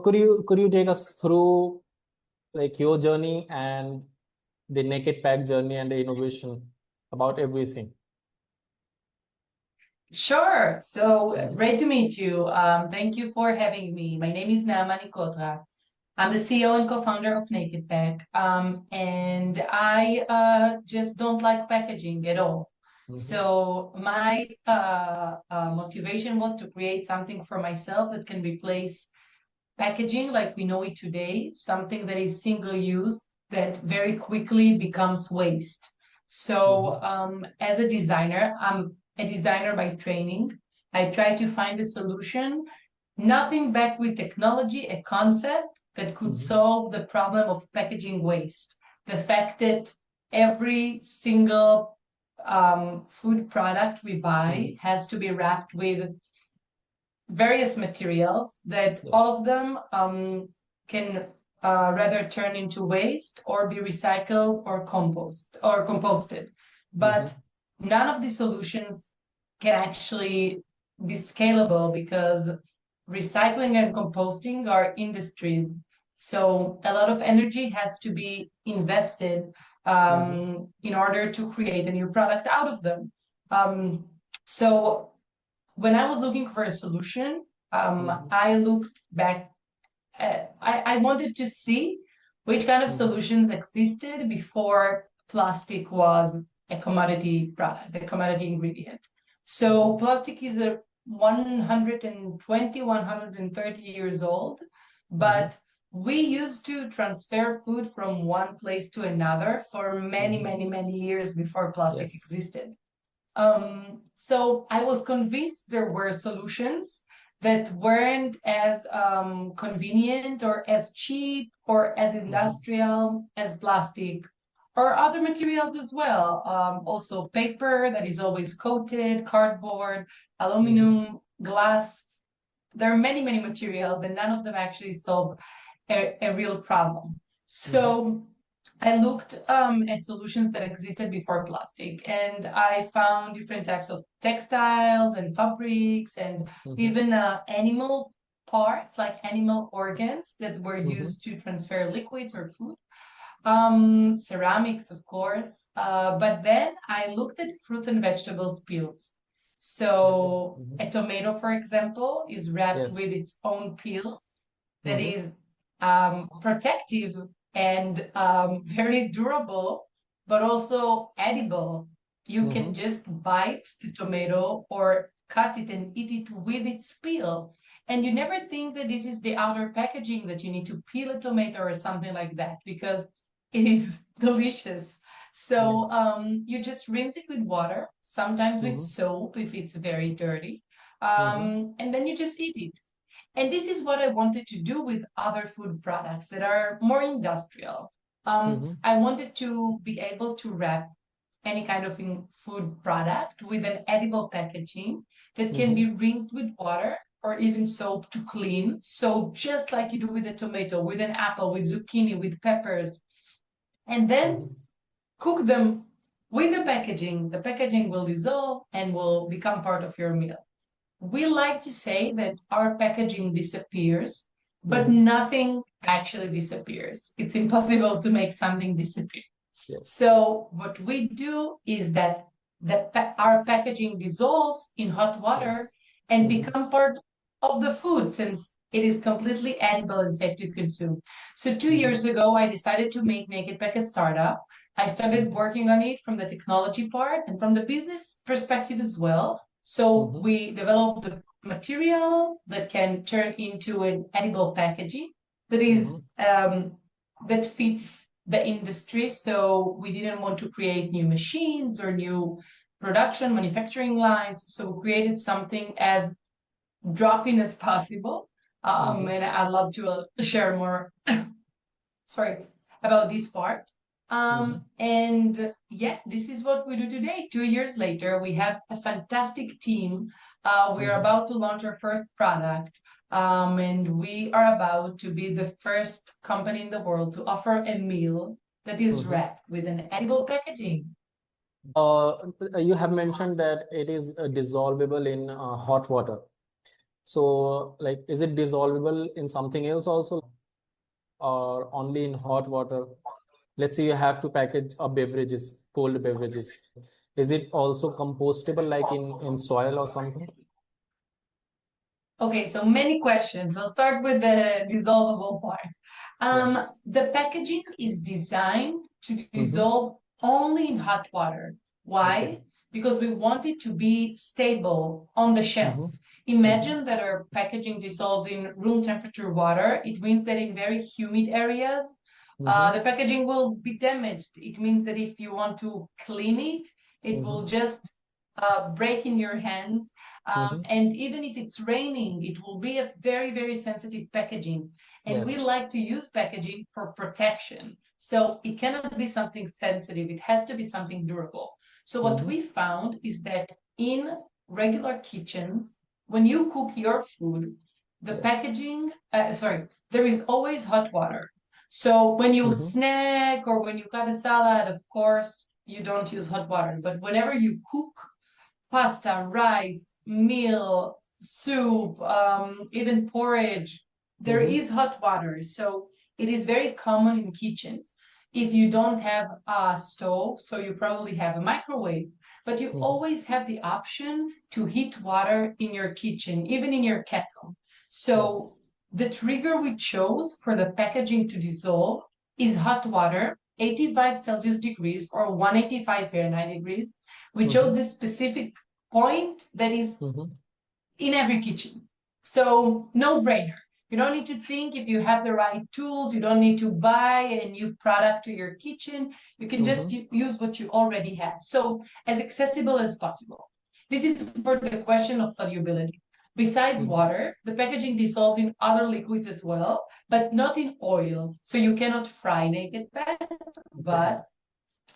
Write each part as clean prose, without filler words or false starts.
Could you take us through like your journey and the Naked Pak journey and the innovation about everything? Sure. So Mhm. great to meet you. Thank you for having me. My name is Naama Nicotra. I'm the CEO and co-founder of Naked Pak. And I just don't like packaging at all. Mhm. So my motivation was to create something for myself that can replace packaging like we know it today, something that is single use that very quickly becomes waste. So, Mhm. as a designer, I'm a designer by training. I try to find a solution, nothing back with technology, a concept that could Mhm. solve the problem of packaging waste. The fact that every single food product we buy Mhm. has to be wrapped with various materials that all Yes. of them can rather turn into waste or be recycled or composted. But Mhm. none of the solutions can actually be scalable because recycling and composting are industries. So a lot of energy has to be invested Mhm. in order to create a new product out of them. Um, so when I was looking for a solution, Mhm. I looked back. I wanted to see which kind of Mhm. solutions existed before plastic was a commodity product, a commodity ingredient. So Mhm. plastic is a 120, 130 years old, Mhm. but we used to transfer food from one place to another for many, Mhm. many, many years before plastic Yes. existed. So I was convinced there were solutions that weren't as convenient or as cheap or as Mhm. industrial as plastic or other materials as well. Also, paper that is always coated, cardboard, Mhm. aluminum, glass. There are many, many materials, and none of them actually solve a real problem. Mhm. So I looked at solutions that existed before plastic, and I found different types of textiles and fabrics, and Mhm. even animal parts, like animal organs that were Mhm. used to transfer liquids or food. Ceramics, of course. But then I looked at fruits and vegetables peels. Okay. So Mhm. a tomato, for example, is wrapped with Yes. its own peels that Mhm. is protective and very durable, but also edible. You can Mhm. just bite the tomato or cut it and eat it with its peel. And you never think that this is the outer packaging that you need to peel a tomato or something like that because it is delicious. So Yes. you just rinse it with water, sometimes with Mhm. soap if it's very dirty, Mhm. and then you just eat it. And this is what I wanted to do with other food products that are more industrial. Mhm. I wanted to be able to wrap any kind of food product with an edible packaging that can be Mhm. rinsed with water or even soap to clean. So just like you do with a tomato, with an apple, with zucchini, with peppers, and then Mhm. cook them with the packaging. The packaging will dissolve and will become part of your meal. We like to say that our packaging disappears, but Mhm. nothing actually disappears. It's impossible to make something disappear. Yes. So what we do is that our packaging dissolves in hot water Yes. and Mhm. become part of the food since it is completely edible and safe to consume. So two Mhm. years ago, I decided to make Naked Pak a startup. I started Mhm. working on it from the technology part and from the business perspective as well. So Mhm. we developed the material that can turn into an edible packaging that is Mhm. that fits the industry. So we didn't want to create new machines or new production manufacturing lines. So we created something as drop-in as possible. Mhm. And I'd love to share more, sorry, about this part. Mhm. And yeah, this is what we do today. 2 years later, we have a fantastic team. We're Mhm. about to launch our first product. And we are about to be the first company in the world to offer a meal that is Mhm. wrapped with an edible packaging. You have mentioned that it is dissolvable in hot water. So, like, is it dissolvable in something else also, or only in hot water? Let's say you have to package a beverages, cold beverages. Is it also compostable, like in soil or something? Okay, so many questions. I'll start with the dissolvable part. Yes. The packaging is designed to Mm-hmm. dissolve only in hot water. Okay. Why? Because we want it to be stable on the shelf. Mm-hmm. Mm-hmm. Imagine that our packaging dissolves in room temperature water. It means that in very humid areas, Mm-hmm. the packaging will be damaged. It means that if you want to clean it, it will Mm-hmm. just break in your hands. Mm-hmm. And even if it's raining, it will be a very, very sensitive packaging. And we Yes. like to use packaging for protection. So it cannot be something sensitive, it has to be something durable. So what Mm-hmm. we found is that in regular kitchens, when you cook your food, the Yes. packaging, there is always hot water. So when you Mm-hmm. snack or when you cut a salad, of course, you don't use hot water. But whenever you cook, pasta, rice, meal, soup, even porridge. There Mm-hmm. is hot water, so it is very common in kitchens. If you don't have a stove, so you probably have a microwave, but you Mm-hmm. always have the option to heat water in your kitchen, even in your kettle. So Yes. the trigger we chose for the packaging to dissolve is hot water, 85 Celsius degrees or 185 Fahrenheit degrees. We chose Mm-hmm. this specific point that is Mm-hmm. in every kitchen. So, no brainer. You don't need to think if you have the right tools. You don't need to buy a new product to your kitchen. You can just Mm-hmm. use what you already have. So, as accessible as possible. This is for the question of solubility. Besides Mm-hmm. water, the packaging dissolves in other liquids as well, but not in oil. So you cannot fry Naked Pak. Okay. But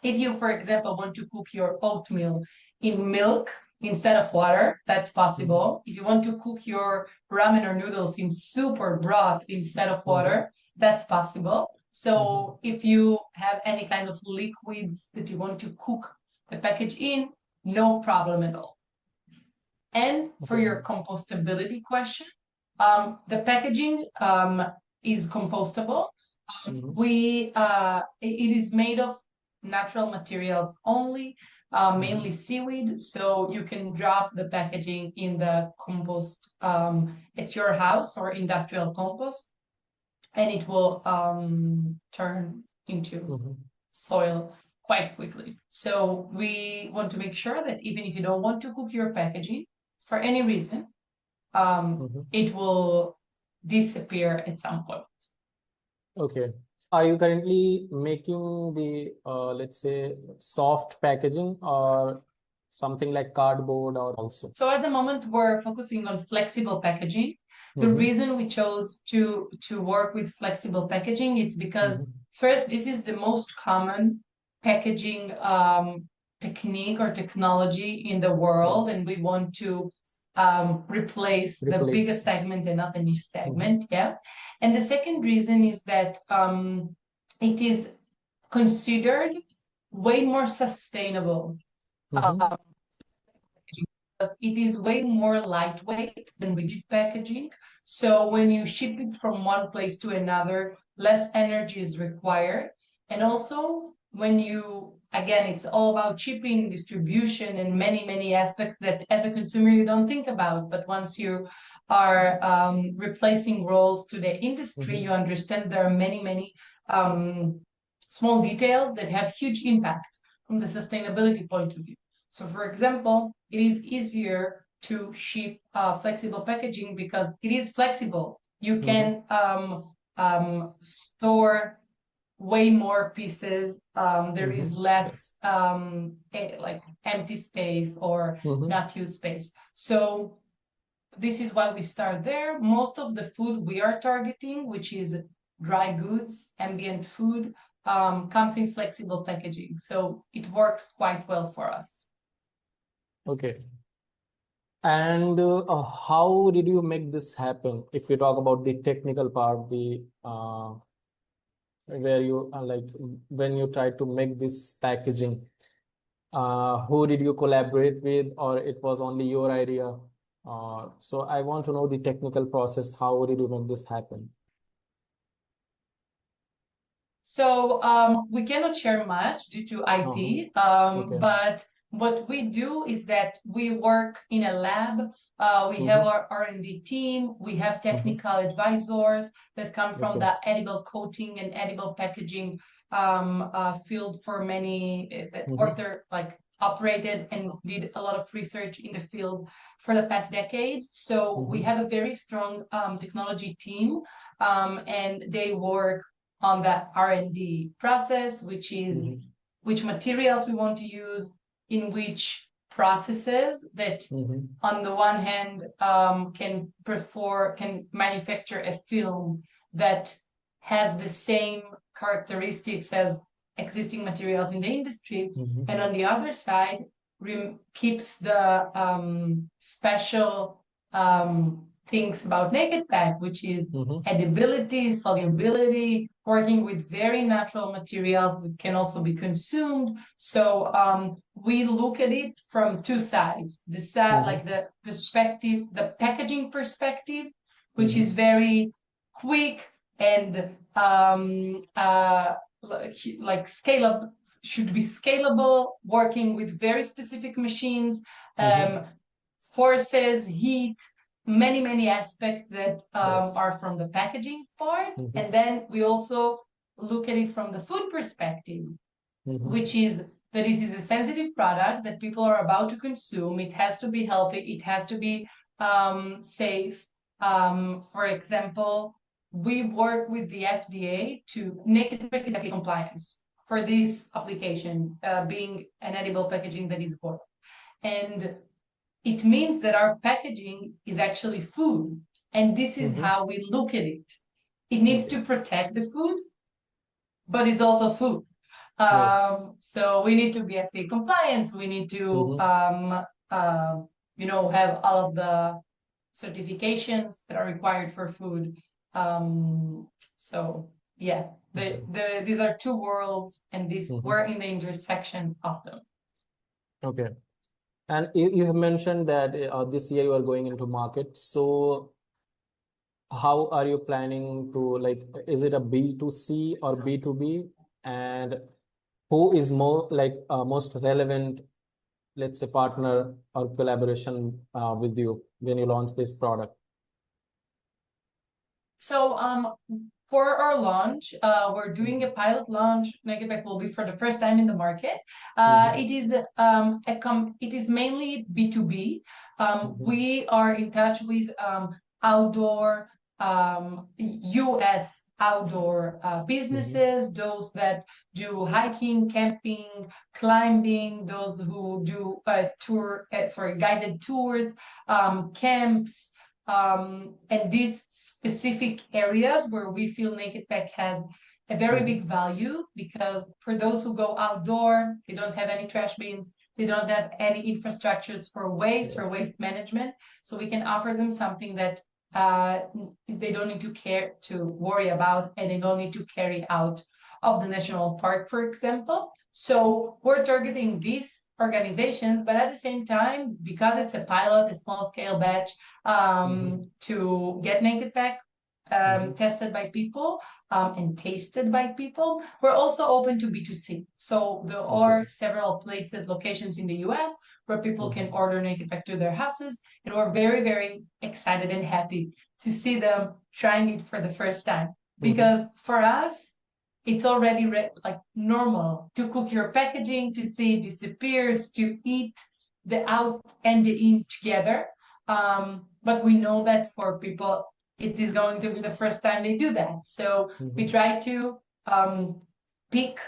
if you, for example, want to cook your oatmeal in milk instead of water, that's Mm-hmm. possible. If you want to cook your ramen or noodles in soup or broth instead of Mm-hmm. water, that's possible. Mm-hmm. So if you have any kind of liquids that you want to cook the package in, no problem at all. And for Okay. your compostability question, the packaging is compostable. Mm-hmm. It is made of natural materials only, Mm-hmm. mainly seaweed. So you can drop the packaging in the compost at your house or industrial compost, and it will turn into Mm-hmm. soil quite quickly. So we want to make sure that even if you don't want to cook your packaging for any reason, Mm-hmm. it will disappear at some point. Okay. Are you currently making the, let's say, soft packaging or something like cardboard or also? So at the moment, we're focusing on flexible packaging. The Mm-hmm. reason we chose to work with flexible packaging is because Mm-hmm. first, this is the most common packaging technique or technology in the world, and Yes. we want to replace the biggest Replace. segment and not the niche Mm-hmm. segment. Yeah. And the second reason is that it is considered way more sustainable. Mm-hmm. Because it is way more lightweight than rigid packaging. So when you ship it from one place to another, less energy is required. And also, when you, again, it's all about shipping, distribution, and many, many aspects that as a consumer you don't think about. But once you are replacing roles to the industry, Mm-hmm. you understand there are many, many small details that have huge impact from the sustainability point of view. So, for example, it is easier to ship flexible packaging because it is flexible. You Mm-hmm. can store way more pieces. There Mm-hmm. is less Yes. like empty space or Mm-hmm. not used space. So this is why we start there. Most of the food we are targeting, which is dry goods, ambient food, comes in flexible packaging. So it works quite well for us. Okay. And how did you make this happen? If you talk about the technical part, the where you like when you try to make this packaging, who did you collaborate with, or it was only your idea? So I want to know the technical process. How did you make this happen? So we cannot share much due to Uh-huh. IP, Okay. but what we do is that we work in a lab. We have Mm-hmm. our R&D team. We have Mm-hmm. technical advisors that come from Okay. the edible coating and edible packaging field for many that Mm-hmm. worked there, like operated and did a lot of research in the field for the past decades. So we Mm-hmm. have a very strong technology team, and they work on the R&D process, which is Mm-hmm. which materials we want to use, in which processes that Mm-hmm. on the one hand can manufacture a film that has the same characteristics as existing materials in the industry, Mm-hmm. and on the other side keeps the special things about Naked Pak, which is Mm-hmm. edibility, solubility, working with very natural materials that can also be consumed. So we look at it from two sides. The side, Mm-hmm. like the perspective, the packaging perspective, which Mm-hmm. is very quick and like scalable, should be scalable, working with very specific machines, Mm-hmm. um, forces, heat, many aspects that Yes. are from the packaging part. Mm-hmm. And then we also look at it from the food perspective, Mm-hmm. which is that this is a sensitive product that people are about to consume. It has to be healthy. It has to be safe. For example, we work with the FDA to Naked Pak is FDA compliance for this application, being an edible packaging that is born. And it means that our packaging is actually food. And this is Mm-hmm. how we look at it. It needs Okay. to protect the food, but it's also food. Yes. So we need to be FDA compliance. We need to, Mm-hmm. uh, have all of the certifications that are required for food. So yeah, Okay. these are two worlds, and this Mm-hmm. we're in the intersection of them. Okay. And you have mentioned that this year you are going into market. So how are you planning to, like, is it a B2C or B2B? And who is more like most relevant, let's say, partner or collaboration with you when you launch this product? So for our launch, we're doing a pilot launch. Naked Pak will be for the first time in the market. Mm-hmm. It is mainly B2B. Mm-hmm. We are in touch with outdoor US outdoor Mm-hmm. businesses, those that do hiking, camping, climbing, those who do guided tours, camps, and these specific areas where we feel Naked Pak has a very Mm-hmm. big value, because for those who go outdoor, they don't have any trash bins, they don't have any infrastructures for waste or Yes. waste management. So we can offer them something that they don't need to care to worry about, and they don't need to carry out of the national park, for example. So we're targeting these organizations, but at the same time, because it's a pilot, a small scale batch, Mm-hmm. to get Naked Pak Mm-hmm. tested by people and tasted by people. We're also open to B2C. So there Okay. are several places, locations in the US where people Mm-hmm. can order Naked Pak to their houses. And we're very excited and happy to see them trying it for the first time. Mm-hmm. Because for us, it's already like normal to cook your packaging, to see it disappears, to eat the out and the in together. But we know that for people, it is going to be the first time they do that. So we Mm-hmm. try to pick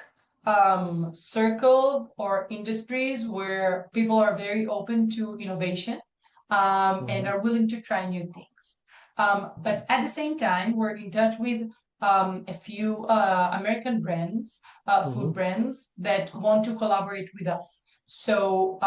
circles or industries where people are very open to innovation, and Mm-hmm. are willing to try new things. But at the same time, we're in touch with a few American brands, food Mm-hmm. brands that want to collaborate with us. So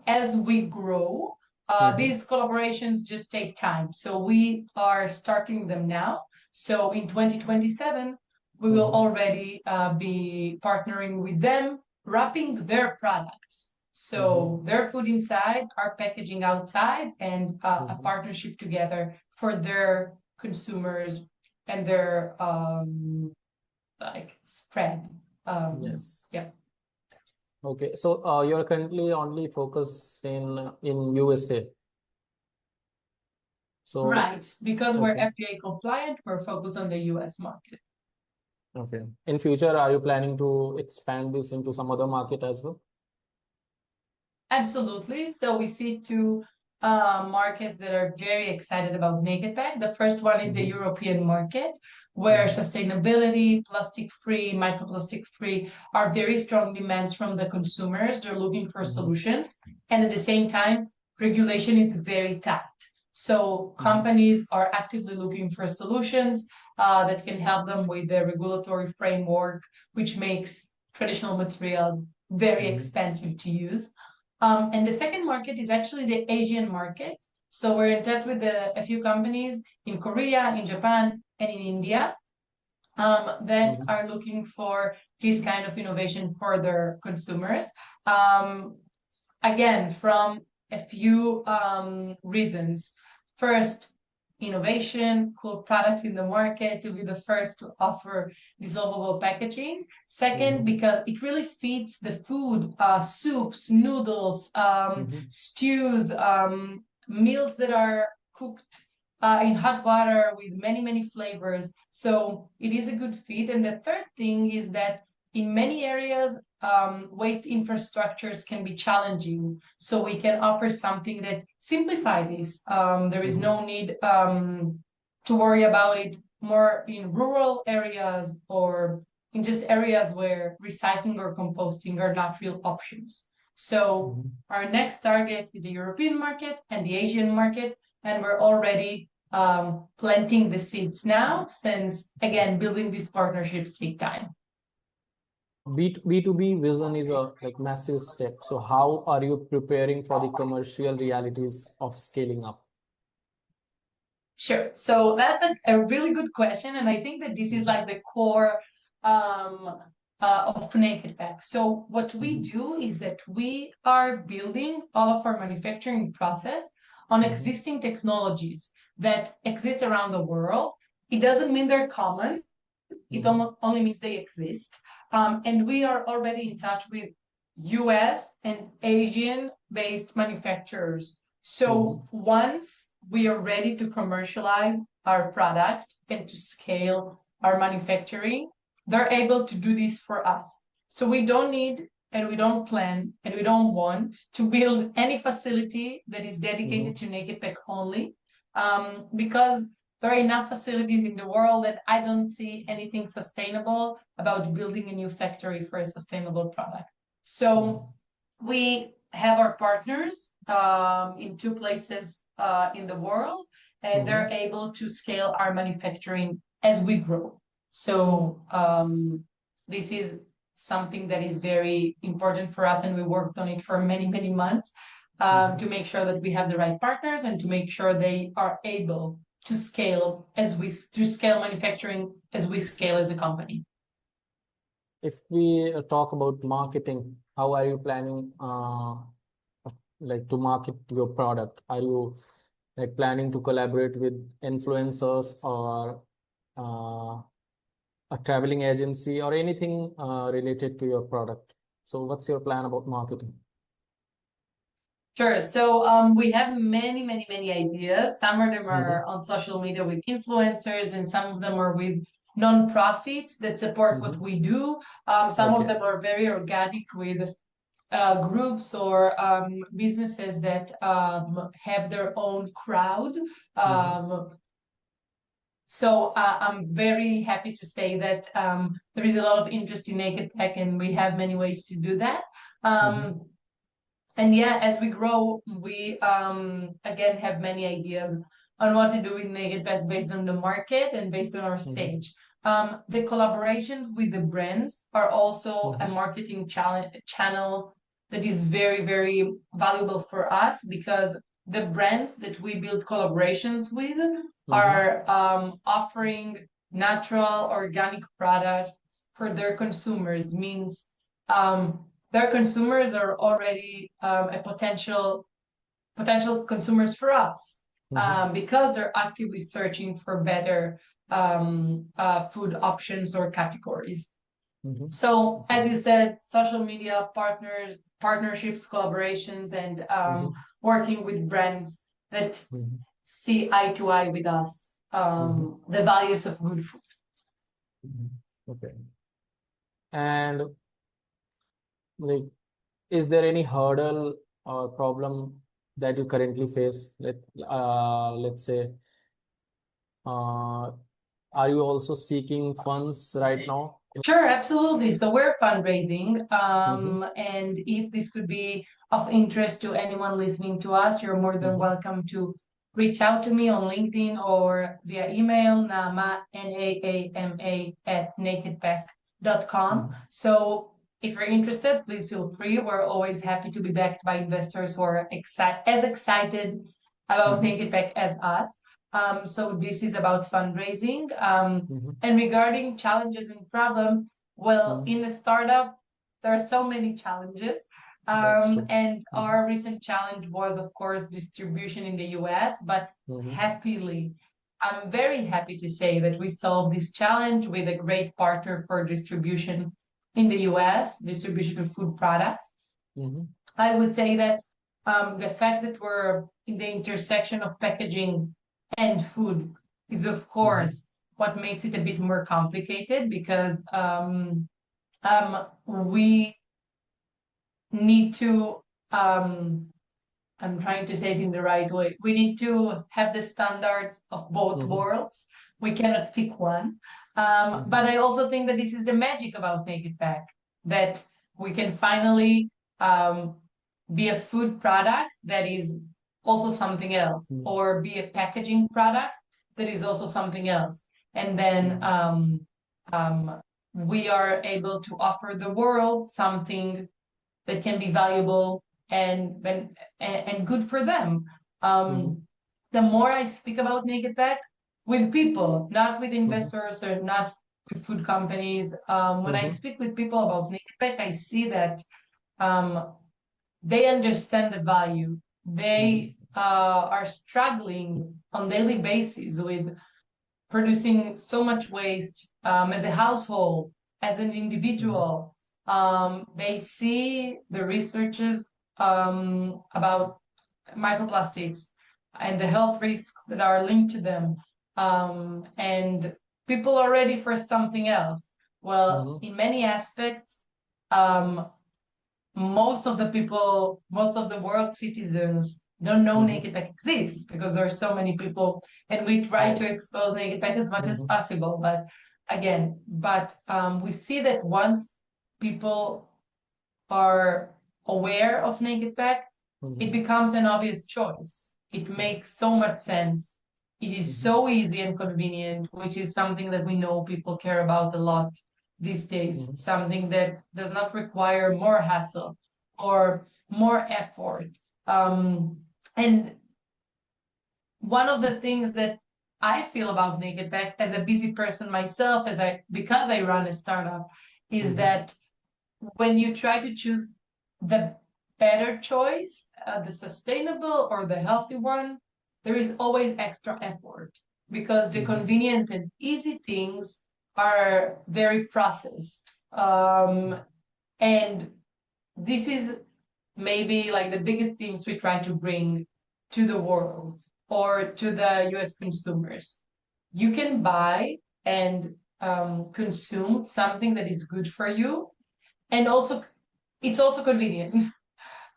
as we grow, Mm-hmm. these collaborations just take time. So we are starting them now. So in 2027, we will Mm-hmm. already be partnering with them, wrapping their products. So their food inside, our packaging outside, and a partnership together for their consumers and their like spread. Yes. Yeah. Okay. So you're currently only focused in USA. So Right. Because we're okay. FDA compliant, we're focused on the US market. Okay. In future, are you planning to expand this into some other market as well? Absolutely. So we see two markets that are very excited about Naked Pak. The first one is the European market, where sustainability, plastic-free, microplastic-free are very strong demands from the consumers. They're looking for solutions. And at the same time, regulation is very tight. So companies are actively looking for solutions that can help them with the regulatory framework, which makes traditional materials very expensive to use. And the second market is actually the Asian market. So we're in touch with a few companies in Korea, in Japan, and in India that are looking for this kind of innovation for their consumers. Again, from a few reasons. First, innovation, cool product in the market to be the first to offer dissolvable packaging. Second, because it really feeds the food, soups, noodles, stews, meals that are cooked in hot water with many, many flavors. So it is a good fit. And the third thing is that in many areas, waste infrastructures can be challenging. So we can offer something that simplify this. There is no need to worry about it more in rural areas or in just areas where recycling or composting are not real options. So our next target is the European market and the Asian market, and we're already planting the seeds now, since again building these partnerships take time. B2B vision is a like massive step. So how are you preparing for the commercial realities of scaling up? Sure. So that's a really good question. And I think that this is like the core of Naked Pak. So what we do is that we are building all of our manufacturing process on existing technologies that exist around the world. It doesn't mean they're common. It only means they exist. And we are already in touch with US and Asian-based manufacturers. So once we are ready to commercialize our product and to scale our manufacturing, they're able to do this for us. So we don't need and we don't plan and we don't want to build any facility that is dedicated to Naked Pak only, because there are enough facilities in the world that I don't see anything sustainable about building a new factory for a sustainable product. So we have our partners in two places in the world, and they're able to scale our manufacturing as we grow. So this is something that is very important for us, and we worked on it for many, many months to make sure that we have the right partners and to make sure they are able to scale manufacturing as we scale as a company. If we talk about marketing, how are you planning like to market your product? Are you like planning to collaborate with influencers or a traveling agency or anything related to your product? So what's your plan about marketing? Sure. So we have many, many, many ideas. Some of them are on social media with influencers, and some of them are with nonprofits that support what we do. Some of them are very organic with groups or businesses that have their own crowd. So I'm very happy to say that there is a lot of interest in Naked Pak, and we have many ways to do that. And yeah, as we grow, we again have many ideas on what to do with Naked Pak based on the market and based on our stage. The collaborations with the brands are also a marketing channel that is very, very valuable for us, because the brands that we build collaborations with are offering natural, organic products for their consumers. Means their consumers are already a potential consumers for us, because they're actively searching for better food options or categories. So, as you said, social media partnerships, collaborations, and working with brands that see eye to eye with us, the values of good food. Okay. And like, is there any hurdle or problem that you currently face? Let's say, are you also seeking funds right now? Sure, absolutely. So we're fundraising, and if this could be of interest to anyone listening to us, you're more than welcome to reach out to me on LinkedIn or via email, Naama, Naama, at nakedpak.com. So if you're interested, please feel free. We're always happy to be backed by investors who are as excited about Naked Pak as us. So this is about fundraising. And regarding challenges and problems, well, in a startup, there are so many challenges. And our recent challenge was, of course, distribution in the US, but happily, I'm very happy to say that we solved this challenge with a great partner for distribution in the US, distribution of food products. I would say that the fact that we're in the intersection of packaging and food is, of course, what makes it a bit more complicated, because we need to, I'm trying to say it in the right way. We need to have the standards of both worlds. We cannot pick one. But I also think that this is the magic about Naked Pak, that we can finally be a food product that is also something else, or be a packaging product that is also something else. And then we are able to offer the world something that can be valuable and good for them. The more I speak about Naked Pak with people, not with investors or not with food companies, when I speak with people about Naked Pak, I see that they understand the value. They are struggling on daily basis with producing so much waste, as a household, as an individual. They see the researches about microplastics and the health risks that are linked to them. And people are ready for something else. Well, in many aspects, most of the people, most of the world citizens don't know Naked Pak exists, because there are so many people, and we try to expose Naked Pak as much as possible. But again, we see that once people are aware of Naked Pak, it becomes an obvious choice. It makes so much sense. It is so easy and convenient, which is something that we know people care about a lot these days. Something that does not require more hassle or more effort. And one of the things that I feel about Naked Pak as a busy person myself, because I run a startup, is that when you try to choose the better choice, the sustainable or the healthy one, there is always extra effort, because the convenient and easy things are very processed. And this is maybe like the biggest things we try to bring to the world or to the US consumers. You can buy and consume something that is good for you, and also it's also convenient.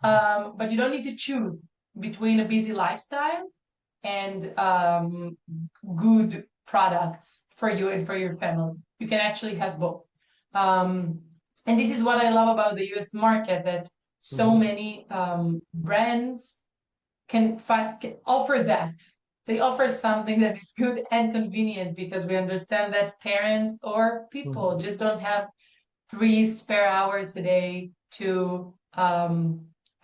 But you don't need to choose between a busy lifestyle and good products for you and for your family. You can actually have both. And this is what I love about the US market, that so many brands can offer that. They offer something that is good and convenient, because we understand that parents or people just don't have 3 spare hours a day to, I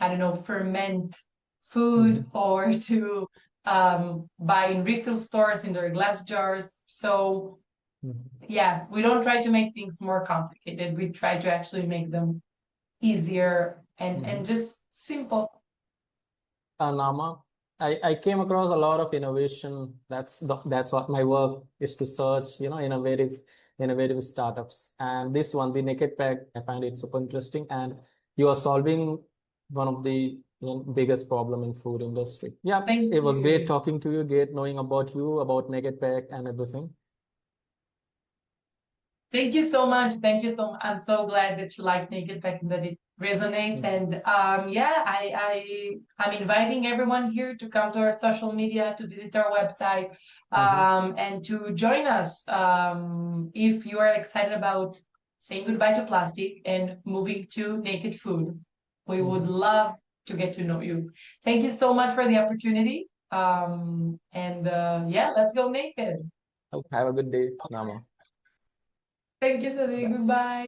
don't know, ferment food or to buy in refill stores in their glass jars. So yeah, we don't try to make things more complicated. We try to actually make them easier and just simple. Naama, I came across a lot of innovation. That's what my work is, to search, innovative startups. And this one, the Naked Pack, I find it super interesting. And you are solving one of the biggest problem in food industry. Yeah, Thank it was great you. talking to you, great knowing about you, about Naked Pack and everything. Thank you so much. Thank you so much. I'm so glad that you like Naked Pak and that it resonates. And yeah, I'm inviting everyone here to come to our social media, to visit our website, and to join us. If you are excited about saying goodbye to plastic and moving to naked food, we would love to get to know you. Thank you so much for the opportunity. And yeah, let's go naked. Have a good day, Naama. Thank you, Sadiq. Bye. Goodbye.